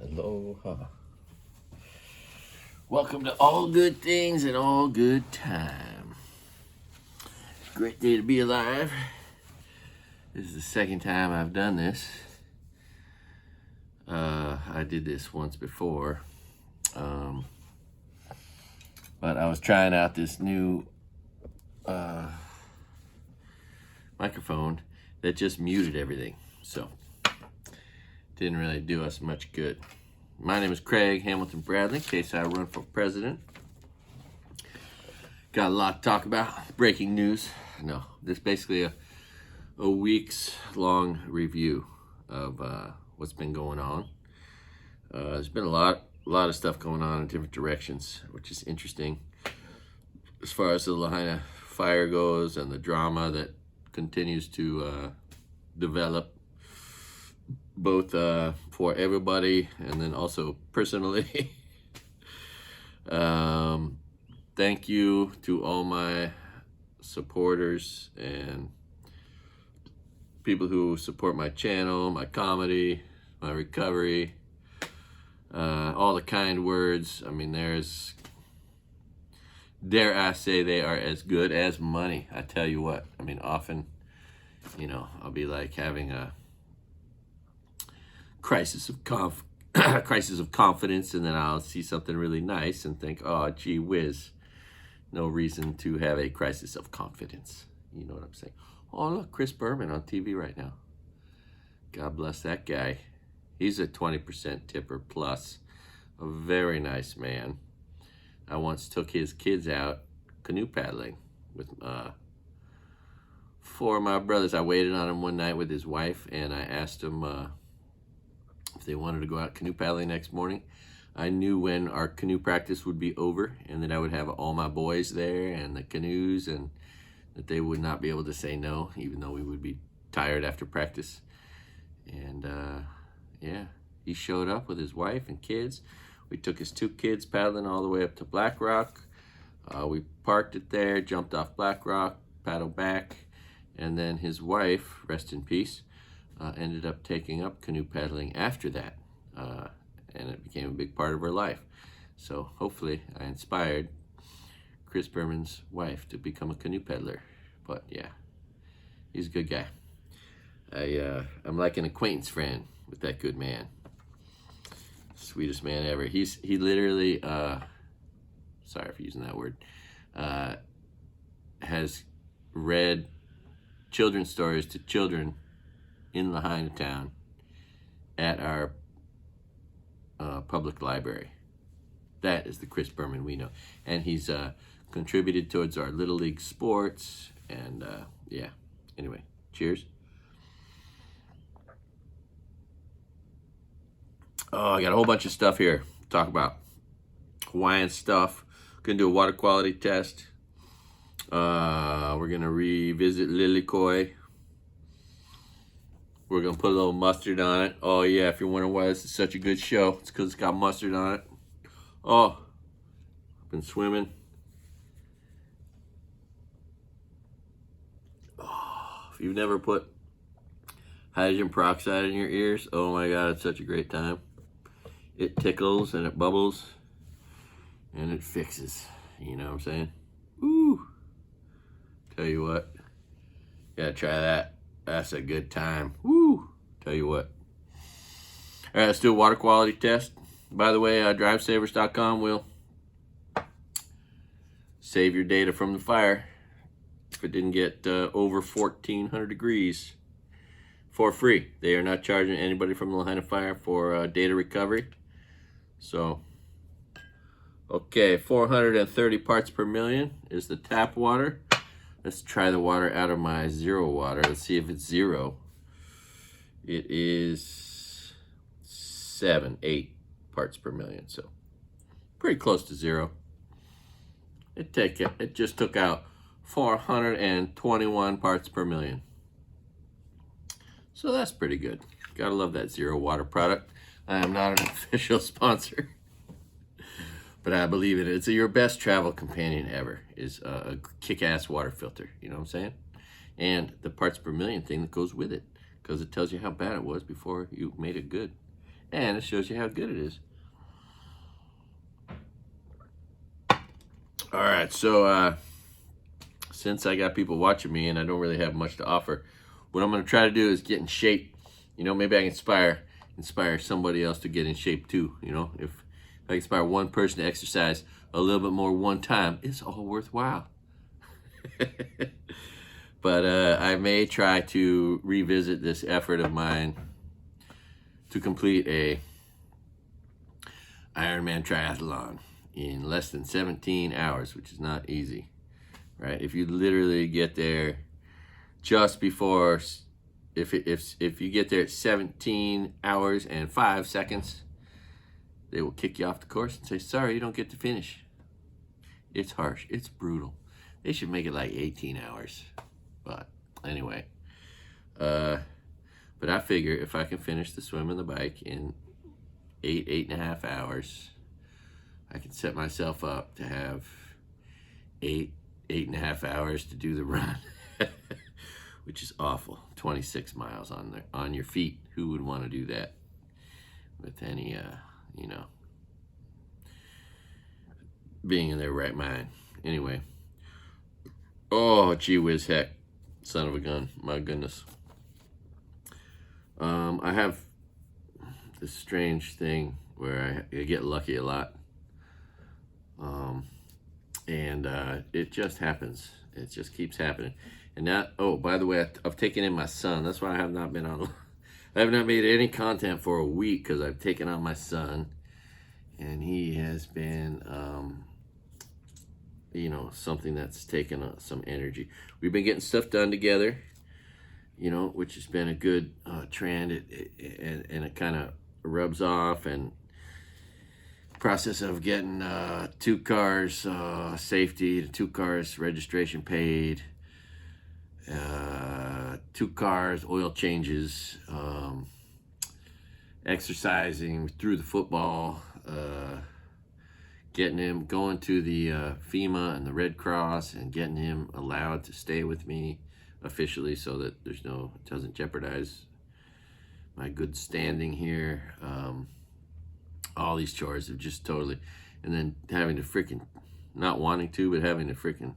Aloha. Welcome to All Good Things and All Good Time. Great day to be alive. This is the second time I've done this. I did this once before. But I was trying out this new microphone that just muted everything. So, didn't really do us much good. My name is Craig-H-Bradley, in case I run for president. Got a lot to talk about. Breaking news. No, this is basically a week's long review of what's been going on. There's been a lot of stuff going on in different directions, which is interesting. As far as the Lahaina Fire goes and the drama that continues to develop, both for everybody and then also personally. Thank you to all my supporters and people who support my channel, my comedy, my recovery, all the kind words. I mean, dare I say, they are as good as money. I tell you what, I mean, often, I'll be like having a crisis of confidence, and then I'll see something really nice and think, oh, gee whiz, no reason to have a crisis of confidence. You know what I'm saying? Oh, look, Chris Burman on TV right now. God bless that guy. He's a 20% tipper plus. A very nice man. I once took his kids out canoe paddling with four of my brothers. I waited on him one night with his wife, and I asked him if they wanted to go out canoe paddling next morning. I knew when our canoe practice would be over, and that I would have all my boys there and the canoes, and that they would not be able to say no, even though we would be tired after practice. And yeah, he showed up with his wife and kids. We took his two kids paddling all the way up to Black Rock. We parked it there, jumped off Black Rock, paddled back, and then his wife, rest in peace, ended up taking up canoe paddling after that, and it became a big part of her life. So hopefully I inspired Chris Burman's wife to become a canoe paddler. But yeah, he's a good guy. I'm like an acquaintance friend with that good man. Sweetest man ever. He literally, sorry for using that word, has read children's stories to children in Lahaina town at our public library. That is the Chris Burman we know. And he's contributed towards our Little League sports. And yeah, anyway, cheers. Oh, I got a whole bunch of stuff here to talk about. Hawaiian stuff. Gonna do a water quality test. We're gonna revisit liloy. We're gonna put a little mustard on it. Oh yeah, if you're wondering why this is such a good show, it's because it's got mustard on it. Oh, I've been swimming. Oh, if you've never put hydrogen peroxide in your ears, oh my God, it's such a great time. It tickles and it bubbles and it fixes. You know what I'm saying? Woo! Tell you what, you gotta try that. That's a good time. Woo! Tell you what. All right, let's do a water quality test. By the way, drivesavers.com will save your data from the fire if it didn't get over 1,400 degrees for free. They are not charging anybody from the Lahaina Fire for data recovery. So, okay, 430 parts per million is the tap water. Let's try the water out of my zero water. Let's see if it's zero. It is 8 parts per million, so pretty close to zero. It just took out 421 parts per million. So that's pretty good. Gotta love that zero water product. I am not an official sponsor, but I believe it. It's your best travel companion ever, is a kick-ass water filter. You know what I'm saying? And the parts per million thing that goes with it, because it tells you how bad it was before you made it good. And it shows you how good it is. All right, so since I got people watching me and I don't really have much to offer, what I'm going to try to do is get in shape. You know, maybe I can inspire somebody else to get in shape too. You know, if I inspire one person to exercise a little bit more one time, it's all worthwhile. But I may try to revisit this effort of mine to complete a Ironman triathlon in less than 17 hours, which is not easy, right? If you literally get there just before, if you get there at 17 hours and 5 seconds, they will kick you off the course and say, sorry, you don't get to finish. It's harsh. It's brutal. They should make it like 18 hours. But anyway, but I figure if I can finish the swim and the bike in 8.5 hours, I can set myself up to have 8.5 hours to do the run, which is awful. 26 miles on your feet. Who would want to do that with any, you know, being in their right mind? Anyway, oh, gee whiz heck. Son of a gun, my goodness. I have this strange thing where I get lucky a lot. And it just happens. It just keeps happening. And now, oh, by the way, I've taken in my son. That's why I have not been on, I have not made any content for a week because I've taken on my son. And he has been, you know, something that's taken some energy. We've been getting stuff done together, you know, which has been a good trend, and it kind of rubs off. And process of getting 2 cars safety, 2 cars registration paid, 2 cars oil changes, exercising through the football, getting him going to the FEMA and the Red Cross, and getting him allowed to stay with me officially so that it doesn't jeopardize my good standing here. All these chores have just totally, and then having to freaking, not wanting to, but having to freaking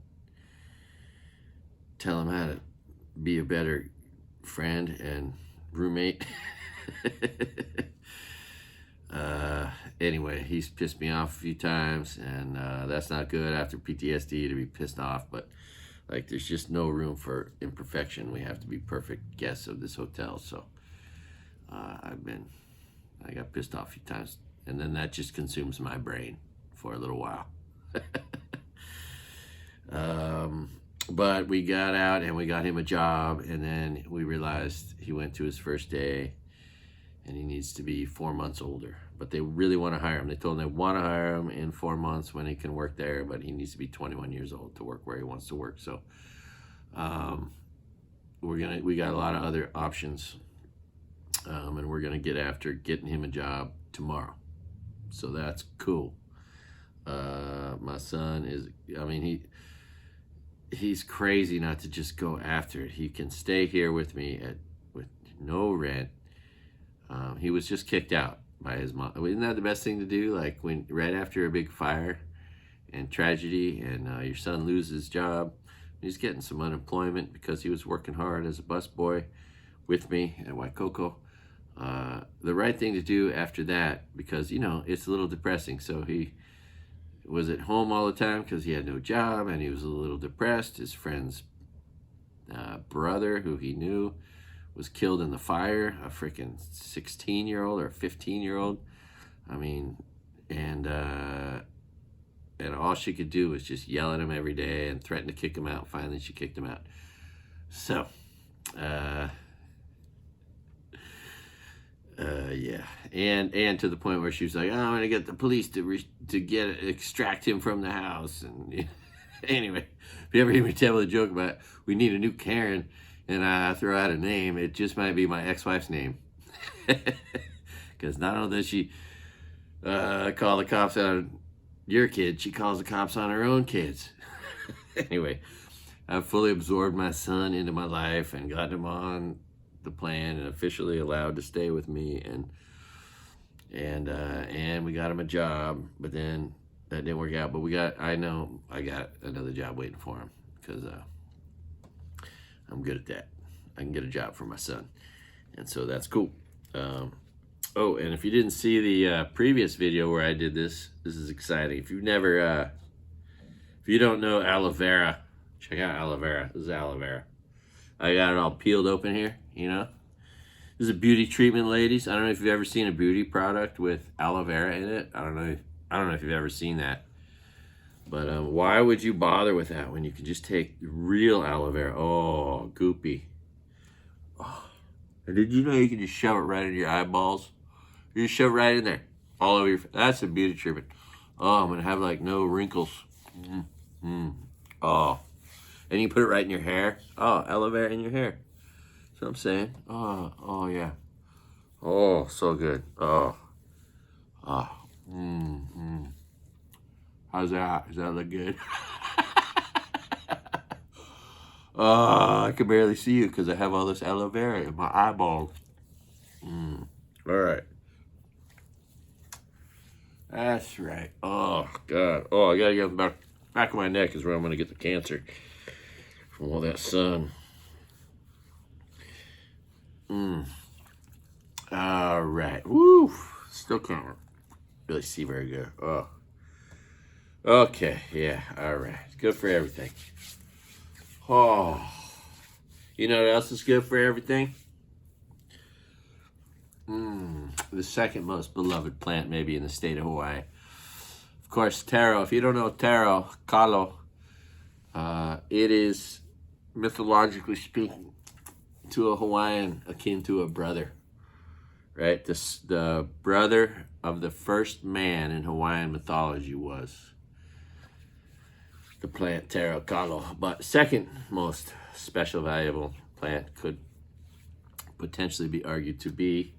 tell him how to be a better friend and roommate. Anyway, he's pissed me off a few times, and that's not good after PTSD to be pissed off, but like there's just no room for imperfection. We have to be perfect guests of this hotel. So I got pissed off a few times, and then that just consumes my brain for a little while. But we got out and we got him a job, and then we realized he went to his first day and he needs to be 4 months older. But they really want to hire him. They told him they want to hire him in 4 months when he can work there, but he needs to be 21 years old to work where he wants to work. So we got a lot of other options, and we're gonna get after getting him a job tomorrow. So that's cool. My son is, I mean, he's crazy not to just go after it. He can stay here with me with no rent. He was just kicked out by his mom. Isn't that the best thing to do? Like right after a big fire and tragedy, and your son loses his job, he's getting some unemployment because he was working hard as a busboy with me at Waikoko. The right thing to do after that, because you know it's a little depressing. So he was at home all the time because he had no job and he was a little depressed. His friend's brother, who he knew, was killed in the fire, a freaking 16-year-old or 15-year-old. I mean, and all she could do was just yell at him every day and threaten to kick him out. Finally, she kicked him out. So, yeah, and to the point where she was like, "Oh, I'm gonna get the police to extract him from the house." And anyway, if you ever hear me tell a joke about we need a new Karen, and I throw out a name, it just might be my ex-wife's name, because not only does she call the cops on your kid, she calls the cops on her own kids. Anyway, I've fully absorbed my son into my life and got him on the plan and officially allowed to stay with me, and and we got him a job, but then that didn't work out. But I know I got another job waiting for him because I'm good at that. I can get a job for my son, and so that's cool. Oh, and if you didn't see the previous video where I did this, this is exciting. If you don't know aloe vera, check out aloe vera. This is aloe vera. I got it all peeled open here, you know. This is a beauty treatment, ladies. I don't know if you've ever seen a beauty product with aloe vera in it. I don't know if you've ever seen that. But why would you bother with that when you can just take real aloe vera? Oh, goopy. Oh. And did you know you can just shove it right in your eyeballs? You just shove it right in there, all over your face. That's a beauty treatment. Oh, I'm gonna have like no wrinkles. Oh, and you put it right in your hair. Oh, aloe vera in your hair. That's what I'm saying. Oh yeah. Oh, so good. Oh. How's that? Does that look good? Oh, I can barely see you because I have all this aloe vera in my eyeballs. All right. That's right. Oh, God. Oh, I got to get the back of my neck is where I'm going to get the cancer from all that sun. All right. Woo. Still can't really see very good. Oh. Okay. Yeah. All right. It's good for everything. Oh. You know what else is good for everything? The second most beloved plant maybe in the state of Hawaii. Of course, taro. If you don't know taro, kalo, it is, mythologically speaking, to a Hawaiian akin to a brother, right? The brother of the first man in Hawaiian mythology was the plant taro kalo. But second most special valuable plant could potentially be argued to be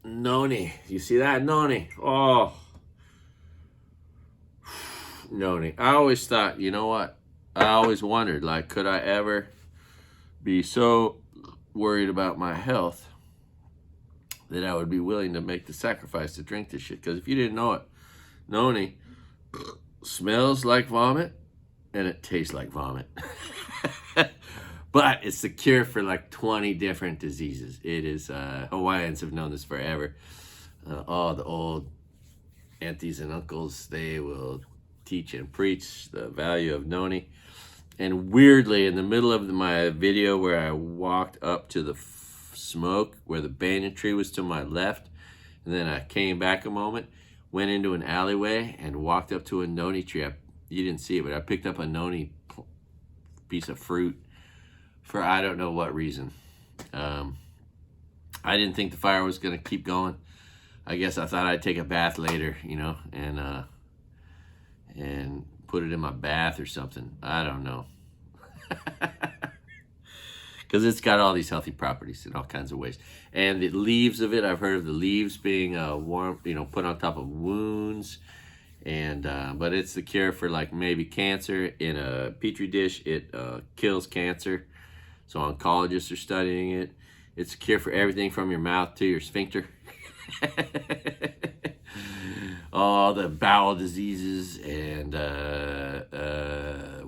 noni. You see that? Noni. Oh. Noni. I always thought, you know what? I always wondered, like, could I ever be so worried about my health that I would be willing to make the sacrifice to drink this shit? Because if you didn't know it, noni smells like vomit and it tastes like vomit. But it's the cure for like 20 different diseases. It is, Hawaiians have known this forever. All the old aunties and uncles, they will teach and preach the value of noni. And weirdly, in the middle of my video where I walked up to the smoke, where the banyan tree was to my left, and then I came back a moment, went into an alleyway and walked up to a noni tree. You didn't see it, but I picked up a noni piece of fruit for I don't know what reason. I didn't think the fire was going to keep going. I guess I thought I'd take a bath later, you know, and put it in my bath or something. I don't know. Because it's got all these healthy properties in all kinds of ways. And the leaves of it, I've heard of the leaves being warm, you know, put on top of wounds. And but it's the cure for like maybe cancer. In a petri dish, it kills cancer. So oncologists are studying it. It's a cure for everything from your mouth to your sphincter. All the bowel diseases and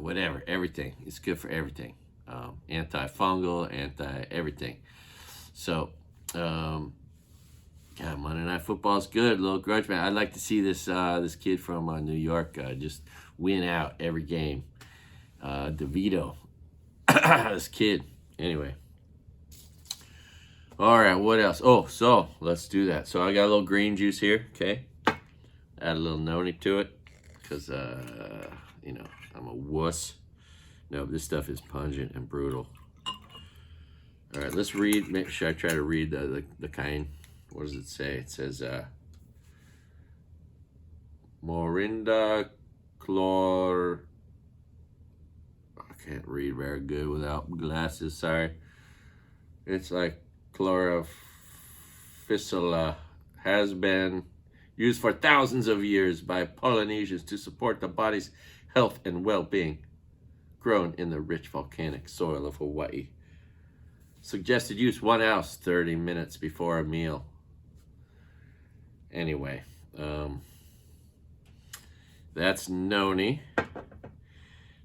whatever, everything. It's good for everything. Antifungal, anti-everything. So, God, Monday Night Football is good. Little grudge man. I'd like to see this this kid from New York just win out every game. DeVito. This kid. Anyway. All right, what else? Oh, so let's do that. So I got a little green juice here, okay? Add a little noni to it because, you know, I'm a wuss. No, this stuff is pungent and brutal. All right, let's read. Make sure I try to read the kind. What does it say? It says, Morinda chlor... I can't read very good without glasses, sorry. It's like chlorophylla has been used for thousands of years by Polynesians to support the body's health and well-being, grown in the rich volcanic soil of Hawaii. Suggested use 1 ounce 30 minutes before a meal. Anyway, that's noni.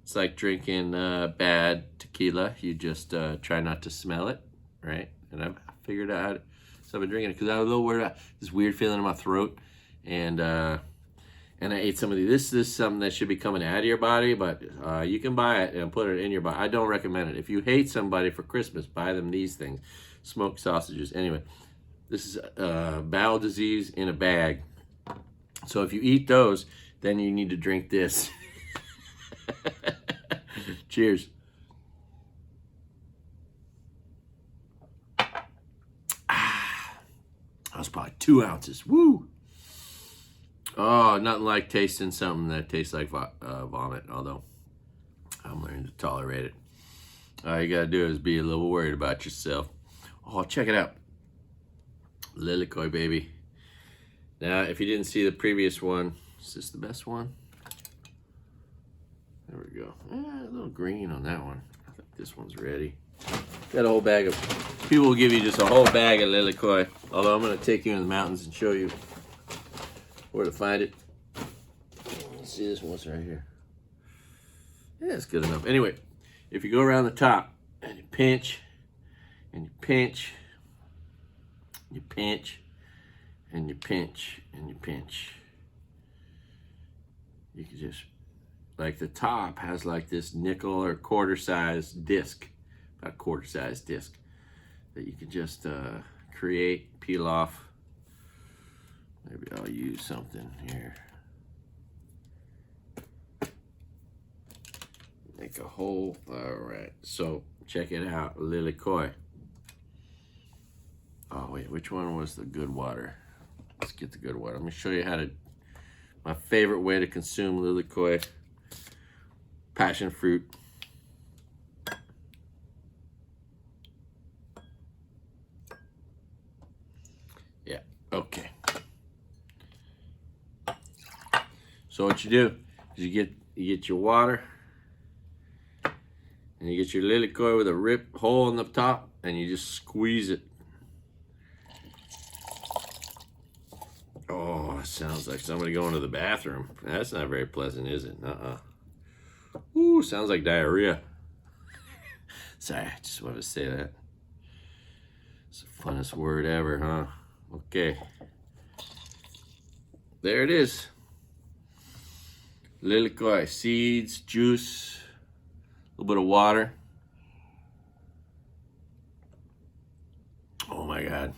It's like drinking bad tequila. You just try not to smell it, right? And I figured out, so I've been drinking it because I was a little worried about this weird feeling in my throat, and I ate some of these. This is something that should be coming out of your body, but you can buy it and put it in your body. I don't recommend it. If you hate somebody for Christmas, buy them these things, smoked sausages. Anyway, this is bowel disease in a bag. So if you eat those, then you need to drink this. Cheers. That was probably 2 ounces. Woo! Oh, nothing like tasting something that tastes like vomit, although I'm learning to tolerate it. All you gotta do is be a little worried about yourself. Oh, check it out. Liloy, baby. Now, if you didn't see the previous one, is this the best one? There we go. A little green on that one. I think this one's ready. Got a whole bag of, people will give you just a whole bag of liloy. Although I'm gonna take you in the mountains and show you where to find it. Let's see, this one's right here. Yeah, it's good enough. Anyway, if you go around the top and you pinch, and you pinch, you pinch, and you pinch, and you pinch, you can just, like the top has like this nickel or quarter-sized disc, about quarter-sized disc, that you can just create, peel off. Maybe I'll use something here. Make a hole. All right, so check it out, liloy. Oh wait, which one was the good water? Let's get the good water. Let me show you how to, my favorite way to consume liloy. Passion fruit. Yeah, okay. So what you do is you get your water, and you get your liloy with a rip hole in the top, and you just squeeze it. Oh, it sounds like somebody going to the bathroom. That's not very pleasant, is it? Ooh, sounds like diarrhea. Sorry, I just wanted to say that. It's the funnest word ever, huh? Okay. There it is. Liloy, seeds, juice, a little bit of water. Oh my God.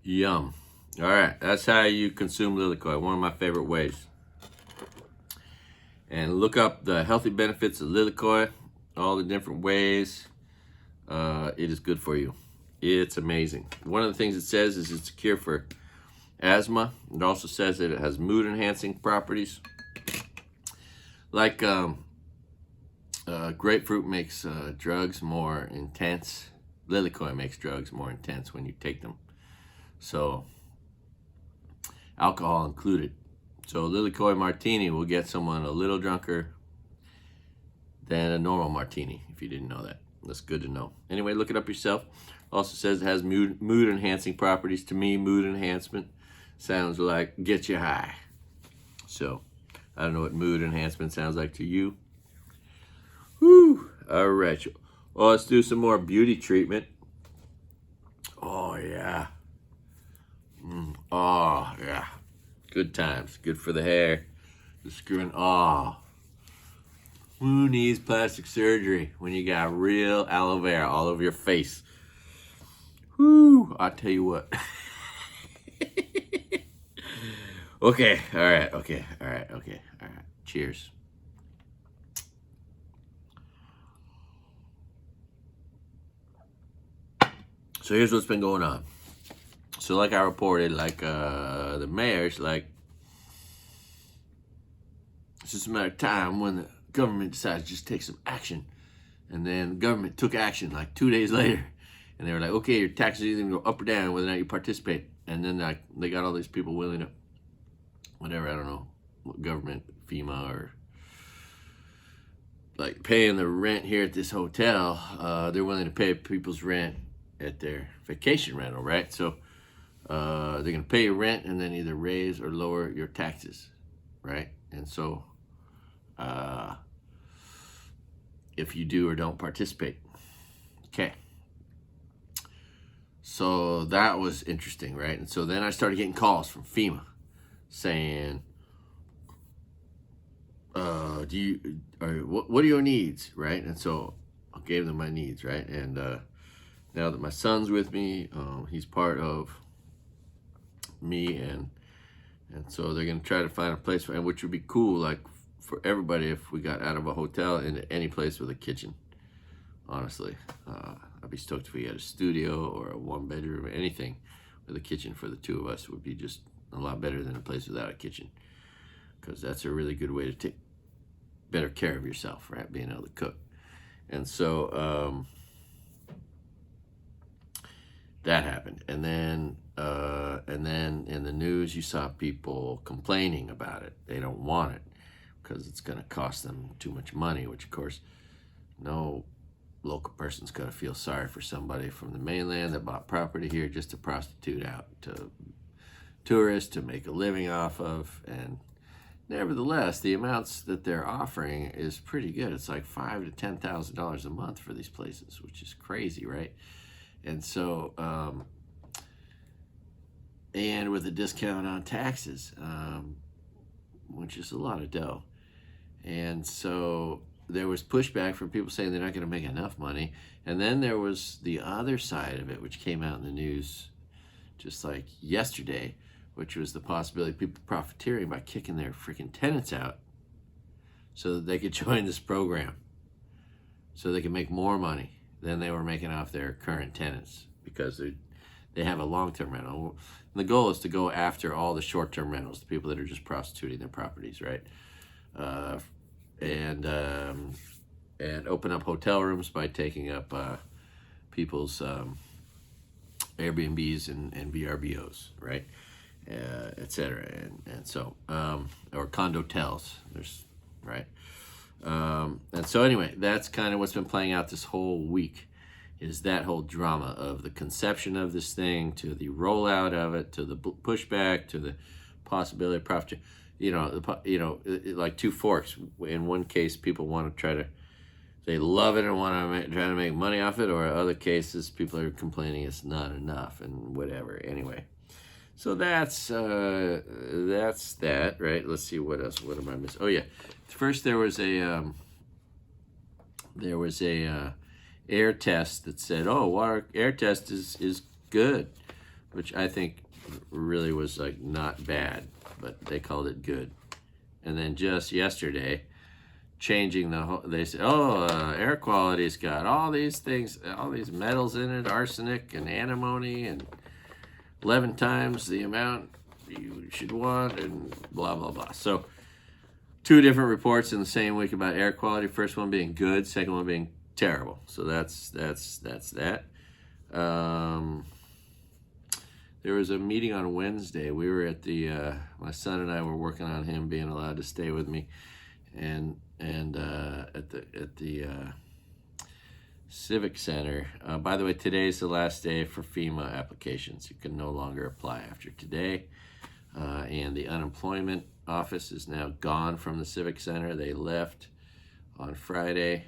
Yum. All right, that's how you consume liloy, one of my favorite ways. And look up the healthy benefits of liloy, all the different ways. It is good for you. It's amazing. One of the things it says is it's a cure for asthma. It also says that it has mood-enhancing properties. Like grapefruit makes drugs more intense. Liloy makes drugs more intense when you take them. So, alcohol included. So liloy martini will get someone a little drunker than a normal martini, if you didn't know that. That's good to know. Anyway, look it up yourself. Also says it has mood enhancing properties. To me, mood enhancement sounds like get you high. So, I don't know what mood enhancement sounds like to you. Whew. All right. Well, let's do some more beauty treatment. Oh, yeah. Oh, yeah. Good times. Good for the hair. The screwing. Oh. Who needs plastic surgery when you got real aloe vera all over your face? Whoo. I'll tell you what. Okay. All right. Okay. All right. Okay. All right. Cheers. So here's what's been going on. So like I reported, like the mayor's like, it's just a matter of time when the government decides to just take some action. And then the government took action like 2 days later. And they were like, okay, your taxes either go up or down whether or not you participate. And then like, they got all these people willing to, whatever, I don't know, what government, FEMA or like paying the rent here at this hotel, they're willing to pay people's rent at their vacation rental, right? So they're going to pay your rent and then either raise or lower your taxes, right? And so if you do or don't participate. Okay. So that was interesting, right? And so then I started getting calls from FEMA saying, what are your needs, right? And so I gave them my needs, right? And now that my son's with me, he's part of me, and so they're gonna try to find a place for him, which would be cool, like for everybody, if we got out of a hotel into any place with a kitchen. Honestly, I'd be stoked if we had a studio or a 1-bedroom, anything with a kitchen for the two of us would be just a lot better than a place without a kitchen, because that's a really good way to take better care of yourself, right? Being able to cook. And so that happened, and then in the news you saw people complaining about it. They don't want it because it's going to cost them too much money, which of course no local person's going to feel sorry for somebody from the mainland that bought property here just to prostitute out to tourists to make a living off of. And nevertheless, the amounts that they're offering is pretty good. It's like $5,000 to $10,000 a month for these places, which is crazy, right? And so, and with a discount on taxes, which is a lot of dough. And so there was pushback from people saying they're not going to make enough money. And then there was the other side of it, which came out in the news just like yesterday, which was the possibility of people profiteering by kicking their freaking tenants out so that they could join this program, so they could make more money than they were making off their current tenants, because they have a long-term rental. And the goal is to go after all the short-term rentals, the people that are just prostituting their properties, right? And open up hotel rooms by taking up people's Airbnbs and VRBOs, right? Etc. And so, or condotels, there's, right? And so anyway, that's kind of what's been playing out this whole week, is that whole drama of the conception of this thing to the rollout of it to the pushback to the possibility of profit. Like two forks. In one case, people want to try to, they love it and want to try to make money off it, or other cases, people are complaining it's not enough and whatever. Anyway, so that's that, right? Let's see, what else. What am I missing? Oh yeah, first there was a air test that said, oh, our air test is good, which I think really was like not bad, but they called it good. And then just yesterday, changing the whole, they said, air quality's got all these things, all these metals in it, arsenic and antimony, and 11 times the amount you should want, and blah, blah, blah. So 2 different reports in the same week about air quality. First one being good, second one being terrible. So that's that. There was a meeting on Wednesday. We were at the my son and I were working on him being allowed to stay with me, and at the Civic Center. By the way, today's the last day for FEMA applications. You can no longer apply after today. And the unemployment office is now gone from the Civic Center. They left on Friday,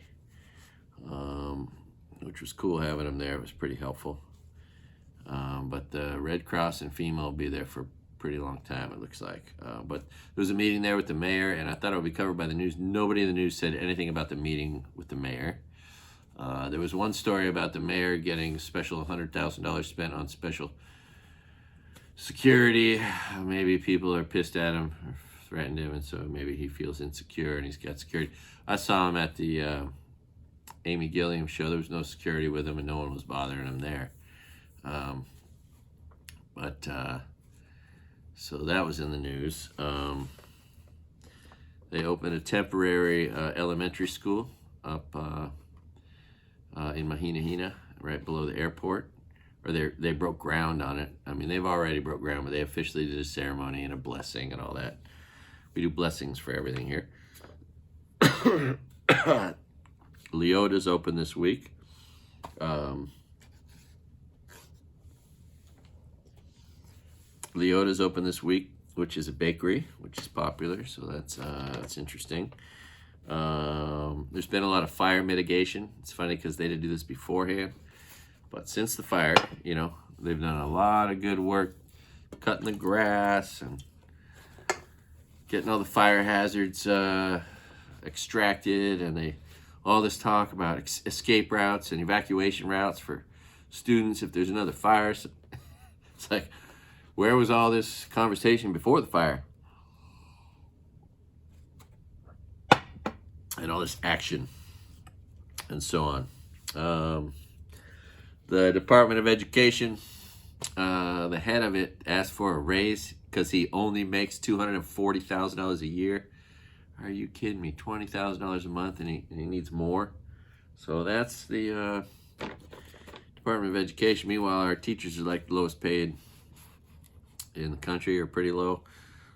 which was cool having them there. It was pretty helpful. But the Red Cross and FEMA will be there for a pretty long time, it looks like. But there was a meeting there with the mayor, and I thought it would be covered by the news. Nobody in the news said anything about the meeting with the mayor. There was one story about the mayor getting a special $100,000 spent on special security. Maybe people are pissed at him or threatened him, and so maybe he feels insecure and he's got security. I saw him at the Amy Gilliam show. There was no security with him and no one was bothering him there. So that was in the news. They opened a temporary elementary school up in Mahina, right below the airport. Or they broke ground on it. I mean, they've already broke ground, but they officially did a ceremony and a blessing and all that. We do blessings for everything here. Leota's open this week. Leota's open this week, which is a bakery, which is popular, so that's interesting. There's been a lot of fire mitigation. It's funny because they didn't do this beforehand, but since the fire, you know, they've done a lot of good work cutting the grass and getting all the fire hazards extracted, and all this talk about escape routes and evacuation routes for students if there's another fire. So it's like, where was all this conversation before the fire? And all this action and so on. The Department of Education, the head of it asked for a raise because he only makes $240,000 a year. Are you kidding me? $20,000 a month, and he needs more. So that's the Department of Education. Meanwhile, our teachers are like the lowest paid in the country, are pretty low.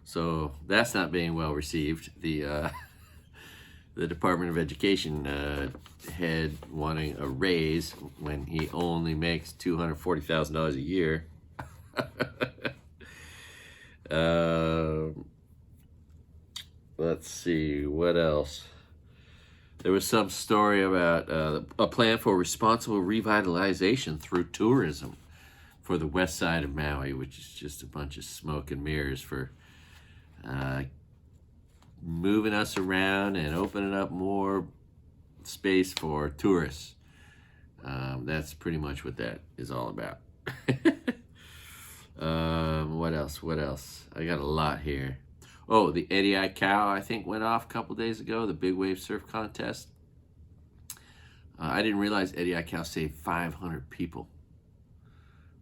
So that's not being well received. The Department of Education head wanting a raise when he only makes $240,000 a year. Let's see, what else? There was some story about a plan for responsible revitalization through tourism for the west side of Maui, which is just a bunch of smoke and mirrors for moving us around and opening up more space for tourists. That's pretty much what that is all about. What else? I got a lot here. Oh, the Eddie Cow, I think, went off a couple days ago, the big wave surf contest. I didn't realize Eddie Cow saved 500 people,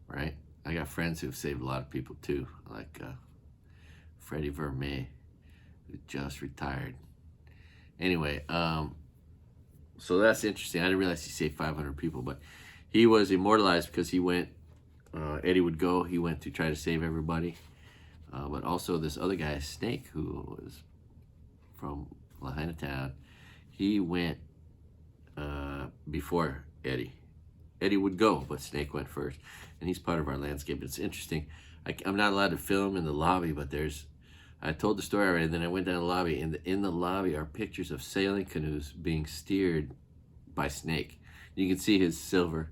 right? I got friends who've saved a lot of people too, like Freddie Vermey, who just retired. Anyway, so that's interesting. I didn't realize he saved 500 people, but he was immortalized because he went, Eddie would go, he went to try to save everybody. But also this other guy, Snake, who was from Lahaina town, he went before Eddie. Eddie would go, but Snake went first. And he's part of our landscape. It's interesting. I'm not allowed to film in the lobby, but I told the story already, and then I went down the lobby, and in the lobby are pictures of sailing canoes being steered by Snake. You can see his silver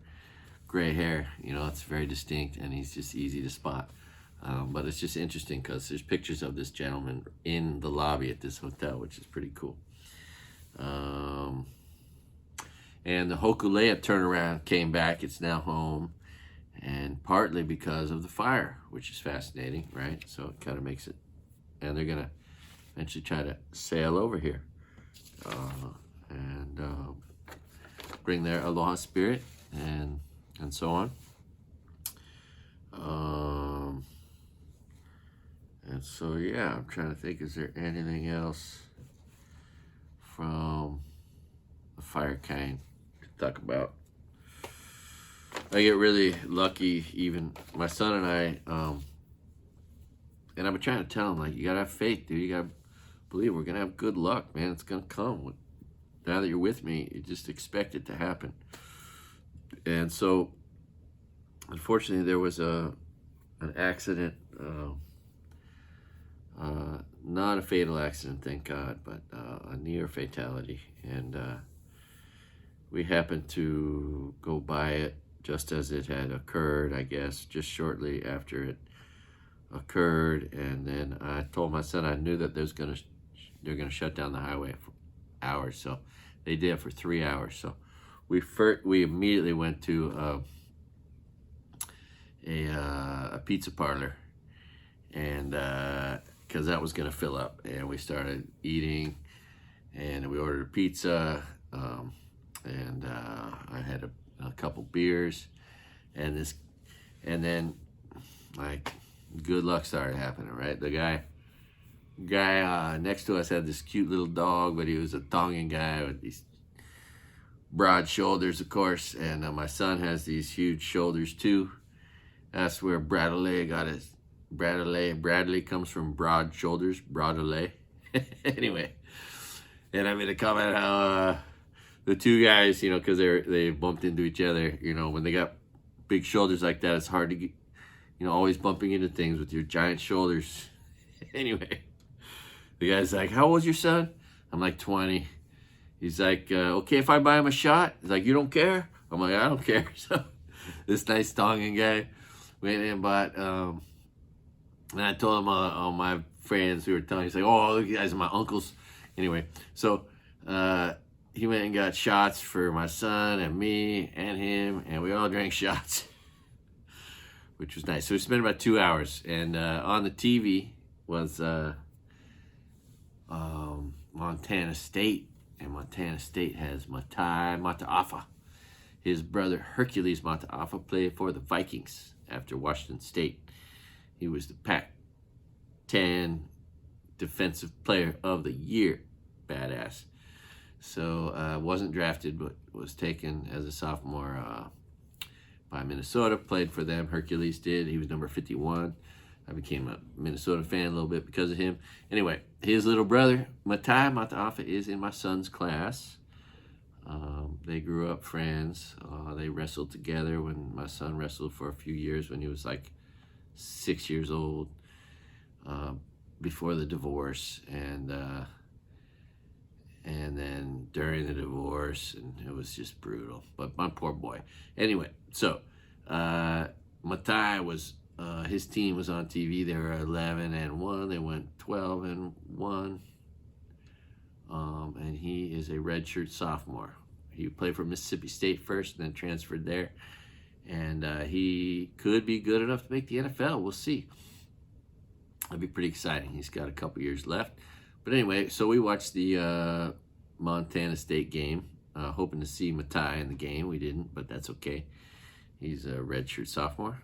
gray hair. You know, it's very distinct, and he's just easy to spot. But it's just interesting because there's pictures of this gentleman in the lobby at this hotel, which is pretty cool. And the Hokulea turnaround came back. It's now home, and partly because of the fire, which is fascinating, right? So it kind of makes it, and they're going to eventually try to sail over here and bring their aloha spirit and so on. And so, yeah, I'm trying to think, is there anything else from the fire kind to talk about? I get really lucky, even my son and I, and I've been trying to tell him, like, you gotta have faith, dude. You gotta believe we're gonna have good luck, man. It's gonna come. Now that you're with me, you just expect it to happen. And so, unfortunately, there was an accident, not a fatal accident, thank God, but a near fatality. And we happened to go by it just as it had occurred, I guess, just shortly after it occurred. And then I told my son I knew that they're gonna shut down the highway for hours. So they did for 3 hours. So we immediately went to a pizza parlor, and because that was gonna fill up, and we started eating, and we ordered a pizza, and I had a couple beers, and then like good luck started happening, right? The guy next to us had this cute little dog, but he was a Tongan guy with these broad shoulders, of course, and my son has these huge shoulders too. That's where Bradley got his. Bradley comes from broad shoulders, Bradley. Anyway, And I made a comment how the two guys, you know, because they bumped into each other, you know, when they got big shoulders like that, it's hard to get, you know, always bumping into things with your giant shoulders. Anyway, the guy's like, "How old's your son?" I'm like, 20. He's like, "Okay, if I buy him a shot?" He's like, "You don't care?" I'm like, "I don't care." So this nice Tongan guy went in and bought, and I told him all my friends who were telling, he's like, "Oh, you guys are my uncles." Anyway, so he went and got shots for my son and me and him, and we all drank shots, which was nice. So we spent about 2 hours, and on the TV was Montana State, and Montana State has Matai Mataafa. His brother Hercules Mataafa played for the Vikings after Washington State. He was the Pac-10 Defensive Player of the Year. Badass. So wasn't drafted, but was taken as a sophomore by Minnesota. Played for them. Hercules did. He was number 51. I became a Minnesota fan a little bit because of him. Anyway, his little brother, Matai Mataafa, is in my son's class. They grew up friends. They wrestled together when my son wrestled for a few years when he was like 6 years old, before the divorce, and then during the divorce, and it was just brutal. But my poor boy. Anyway, so Matai was, his team was on TV. They were 11-1. They went 12-1. And he is a redshirt sophomore. He played for Mississippi State first, and then transferred there. And he could be good enough to make the NFL. We'll see. That'd be pretty exciting. He's got a couple years left. But anyway, so we watched the Montana State game, hoping to see Matai in the game. We didn't, but that's okay. He's a redshirt sophomore.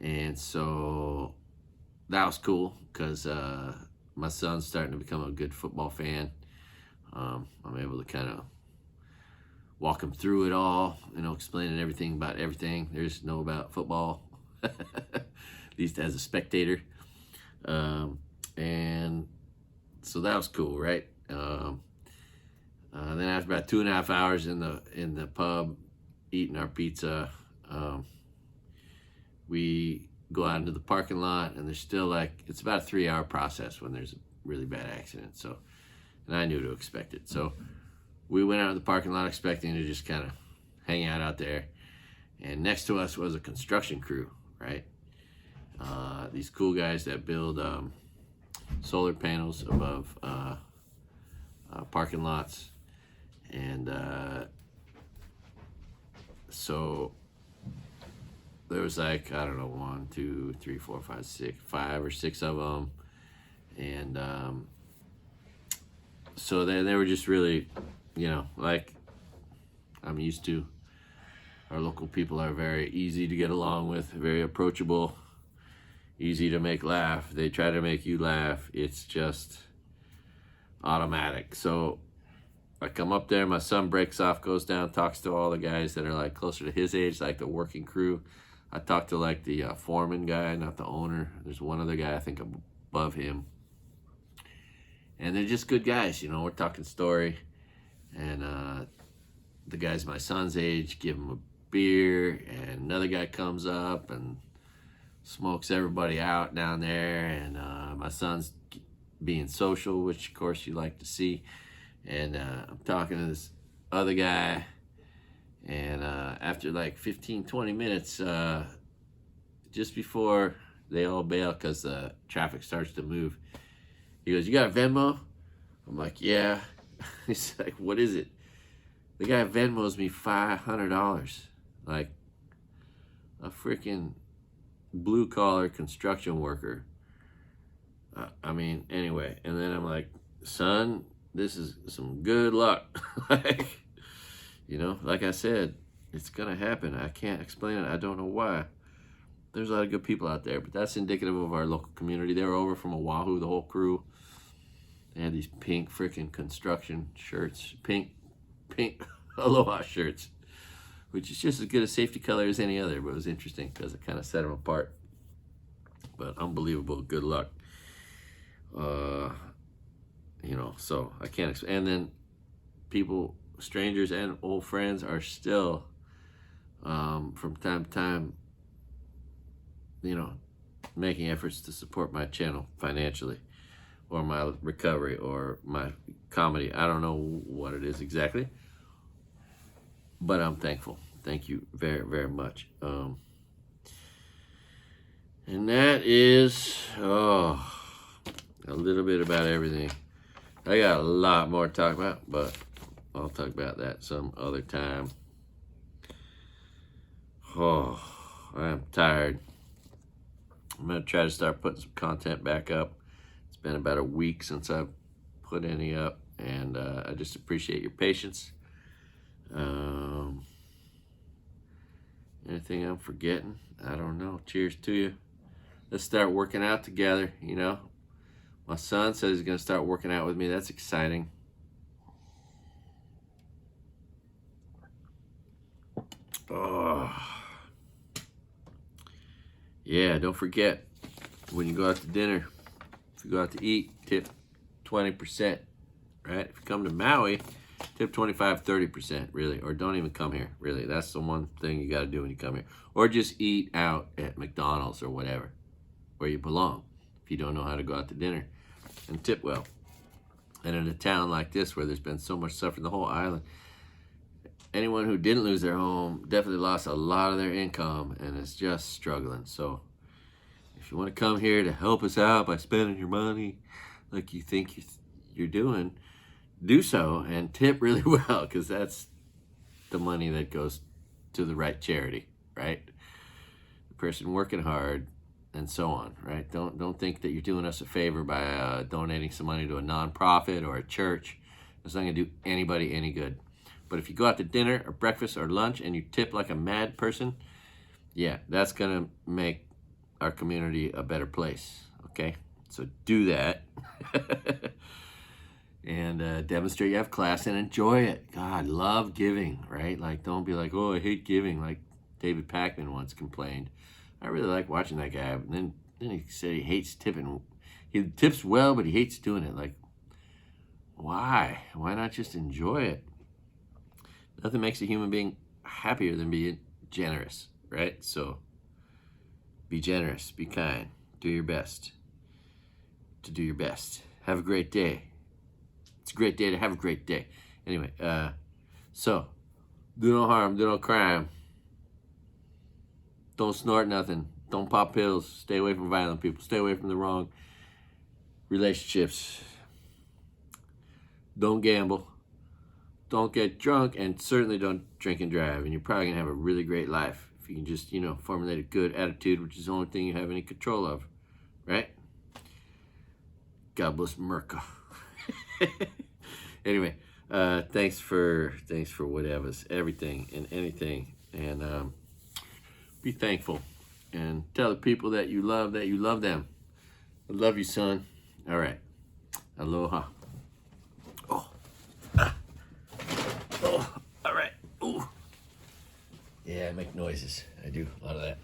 And so that was cool because my son's starting to become a good football fan. I'm able to kind of walk him through it all, you know, explaining everything about everything there's to know about football, at least as a spectator. And so that was cool, right? Then after about 2.5 hours in the pub eating our pizza, we go out into the parking lot, and there's still like, it's about a 3-hour process when there's a really bad accident. So, and I knew to expect it. So we went out in the parking lot expecting to just kind of hang out there. And next to us was a construction crew, right? These cool guys that build solar panels above parking lots. And so there was like, I don't know, 1, 2, 3, 4, 5, 6, 5 or 6 of them. And so they were just really, you know, like I'm used to. Our local people are very easy to get along with, very approachable, easy to make laugh. They try to make you laugh. It's just automatic. So I come up there, my son breaks off, goes down, talks to all the guys that are like closer to his age, like the working crew. I talked to like the foreman guy, not the owner. There's one other guy I think above him. And they're just good guys, you know. We're talking story. And the guys my son's age give him a beer, and another guy comes up and smokes everybody out down there. And my son's being social, which of course you like to see. And I'm talking to this other guy, and after like 15-20 minutes, just before they all bail because the traffic starts to move, he goes, "You got a Venmo?" I'm like, "Yeah." He's like, "What is it?" The guy Venmos me $500, like a freaking blue collar construction worker. I mean, anyway, and then I'm like, "Son, this is some good luck." Like, you know, like I said, it's gonna happen. I can't explain it. I don't know why. There's a lot of good people out there, but that's indicative of our local community. They were over from Oahu, the whole crew. They had these pink freaking construction shirts, pink aloha shirts, which is just as good a safety color as any other, but it was interesting because it kind of set them apart. But unbelievable good luck. you know, so I can't explain. And then people, strangers and old friends, are still from time to time, you know, making efforts to support my channel financially, or my recovery, or my comedy. I don't know what it is exactly, but I'm thankful. Thank you very, very much. And that is, a little bit about everything. I got a lot more to talk about, but I'll talk about that some other time. Oh, I'm tired. I'm going to try to start putting some content back up. It's been about a week since I've put any up, and I just appreciate your patience. Anything I'm forgetting? I don't know. Cheers to you. Let's start working out together, you know. My son says he's going to start working out with me. That's exciting. Oh. Yeah, don't forget, when you go out to dinner, if you go out to eat, tip 20%, right? If you come to Maui, tip 25, 30%, really. Or don't even come here, really. That's the one thing you got to do when you come here. Or just eat out at McDonald's or whatever, where you belong, if you don't know how to go out to dinner. And tip well. And in a town like this, where there's been so much suffering, the whole island, anyone who didn't lose their home definitely lost a lot of their income and is just struggling. So if you want to come here to help us out by spending your money like you think you're doing, do so and tip really well, because that's the money that goes to the right charity, right? The person working hard, and so on, right? Don't think that you're doing us a favor by donating some money to a nonprofit or a church. It's not going to do anybody any good. But if you go out to dinner or breakfast or lunch and you tip like a mad person, yeah, that's going to make our community a better place, okay? So do that. And demonstrate you have class and enjoy it. God, love giving, right? Like, don't be like, oh, I hate giving, like David Packman once complained. I really like watching that guy. And then he said he hates tipping. He tips well, but he hates doing it. Like, why? Why not just enjoy it? Nothing makes a human being happier than being generous, right? So be generous, be kind, do your best to do your best. Have a great day. It's a great day to have a great day. Anyway, so do no harm, do no crime. Don't snort nothing. Don't pop pills. Stay away from violent people. Stay away from the wrong relationships. Don't gamble. Don't get drunk, and certainly don't drink and drive. And you're probably going to have a really great life if you can just, formulate a good attitude, which is the only thing you have any control of, right? God bless America. Anyway, thanks for whatever's, everything and anything. And be thankful, and tell the people that you love them. I love you, son. All right. Aloha. Oh. Oh. All right. Ooh. Yeah, I make noises. I do a lot of that.